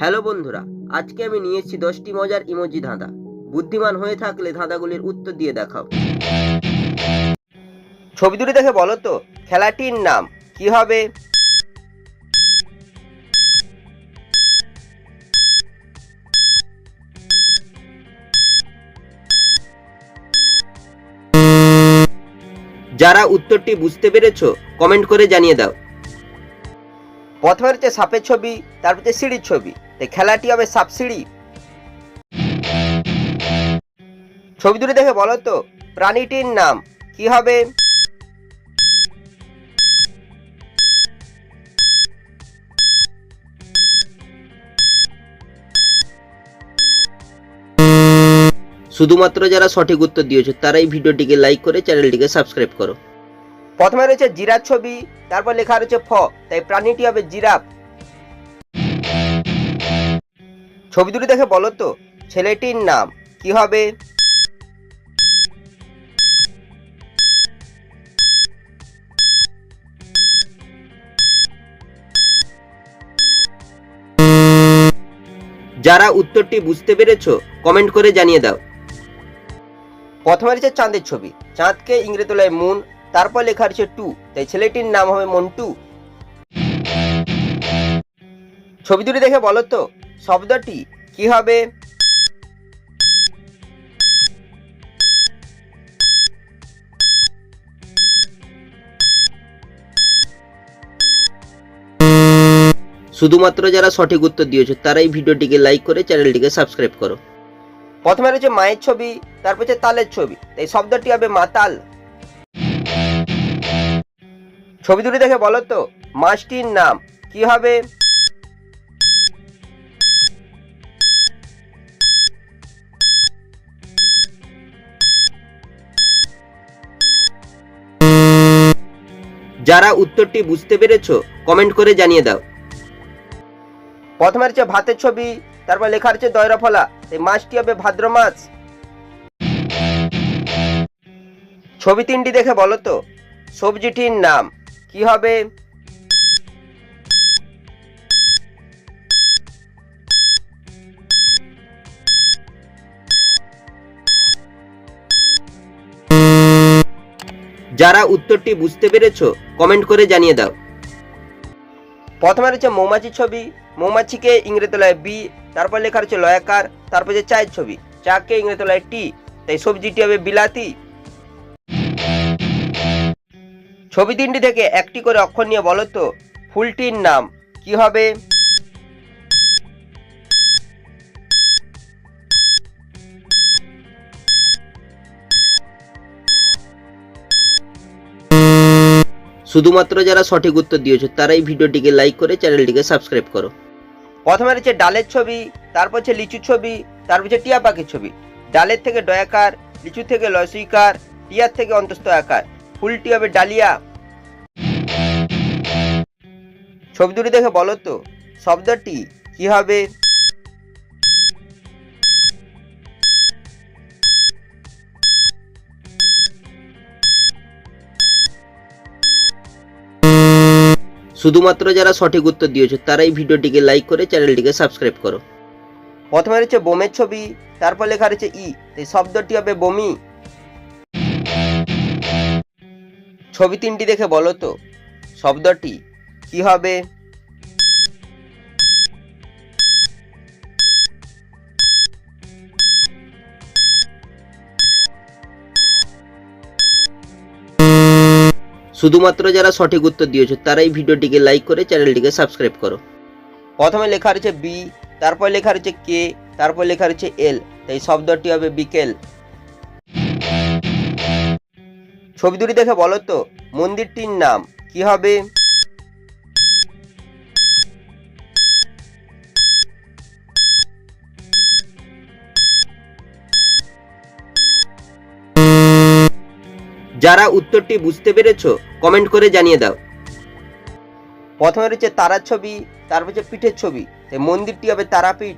Hello বন্ধুরা, আজকে আমি নিয়ে এসেছি 10টি মজার ইমোজি ধাঁধা। বুদ্ধিমান হয়ে থাকলে ধাঁধাগুলির উত্তর দিয়ে দেখাও। ছবি দুটি দেখে বলো তো খেলাটির নাম কি হবে? যারা উত্তরটি বুঝতে পেরেছো কমেন্ট করে জানিয়ে দাও। প্রথমে হচ্ছে সাপের ছবি, তারপর হচ্ছে সিঁড়ির ছবি, তাই খেলাটি হবে সাপ সিঁড়ি। ছবি দুটি দেখে বলো তো প্রাণীটির নাম কি হবে? শুধুমাত্র যারা সঠিক উত্তর দিয়েছো তারাই ভিডিওটিকে লাইক করে চ্যানেলটিকে সাবস্ক্রাইব করো। প্রথমে রয়েছে জিরাফ ছবি, তারপর লেখা রয়েছে ফ, তাই প্রাণীটি হবে জিরাফ। ছবি দুটি দেখে বলো তো ছেলেটির নাম কি হবে? যারা উত্তরটি বুঝতে পেরেছো কমেন্ট করে জানিয়ে দাও। প্রথমে রয়েছে চাঁদের ছবি, চাঁদকে ইংরেজি বলে মুন, তারপর লেখা রয়েছে টু, তাই ছেলেটির নাম হবে মন্টু। ছবি দুটি দেখে বলো তো শব্দটি কি হবে? শুধুমাত্র যারা সঠিক উত্তর দিয়েছো তারাই ভিডিওটিকে লাইক করে চ্যানেলটিকে সাবস্ক্রাইব করো। প্রথমে রয়েছে মায়ের ছবি, তারপর হচ্ছে তালের ছবি, তাই শব্দটি হবে মাতাল। ছবি দুটি দেখে বলো তো মাছটির নাম কি হবে? যারা উত্তরটি বুঝতে পেরেছো কমেন্ট করে জানিয়ে দাও। প্রথমে রয়েছে ভাতের ছবি, তারপর লেখা রয়েছে দয়রাফলা, এই মাছটি হবে ভাদ্র মাছ। ছবি তিনটি দেখে বলো তো সবজিটির নাম কি হবে? যারা উত্তরটি বুঝতে পেরেছো কমেন্ট করে জানিয়ে দাও। প্রথমে রয়েছে মৌমাছির ছবি, মৌমাছিকে ইংরেজি বলা হয় বি, তারপর লেখা রয়েছে লয়াকার, তারপর যে চায়ের ছবি, চাকে ইংরেজি বলা হয় টি, তাই সবজিটি হবে বিলাতি। ছবি তিনটি থেকে একটি করে অক্ষর নিয়ে বলো তো ফুলটির নাম কি হবে? শুধুমাত্র যারা সঠিক উত্তর দিয়েছো তারাই ভিডিওটিকে লাইক করে চ্যানেলটিকে সাবস্ক্রাইব করো। প্রথমে রয়েছে ডালের ছবি, তারপর হচ্ছে লিচুর ছবি, তারপর হচ্ছে টিয়া পাখির ছবি। ডালের থেকে ডয়াকার, লিচু থেকে লসইকার, টিয়ার থেকে অন্তস্থ আকার, ফুলটি হবে ডালিয়া। ছবি দুটি দেখে বলো তো শব্দটি কি হবে? শুধুমাত্র যারা সঠিক উত্তর দিয়েছো তারাই ভিডিওটিকে লাইক করে চ্যানেলটিকে সাবস্ক্রাইব করো। প্রথমে রয়েছে বোমের ছবি, তারপর লেখা রয়েছে ই, এই শব্দটি হবে বমি। ছবি তিনটি দেখে বলো তো শব্দটি কি হবে? শুধুমাত্র যারা সঠিক উত্তর দিয়েছো তারাই ভিডিওটিকে লাইক করে চ্যানেলটিকে সাবস্ক্রাইব করো। প্রথমে লেখা রয়েছে বি, তারপর লেখা রয়েছে কে, তারপর লেখা রয়েছে এল, তাই শব্দটি হবে বিকেল। ছবি দুটি দেখে বলো তো মন্দিরটির নাম কি হবে? যারা উত্তরটি বুঝতে পেরেছো কমেন্ট করে জানিয়ে দাও। প্রথমে রয়েছে তারার ছবি, তারপর হচ্ছে পিঠের ছবি, তাই মন্দিরটি হবে তারাপীঠ।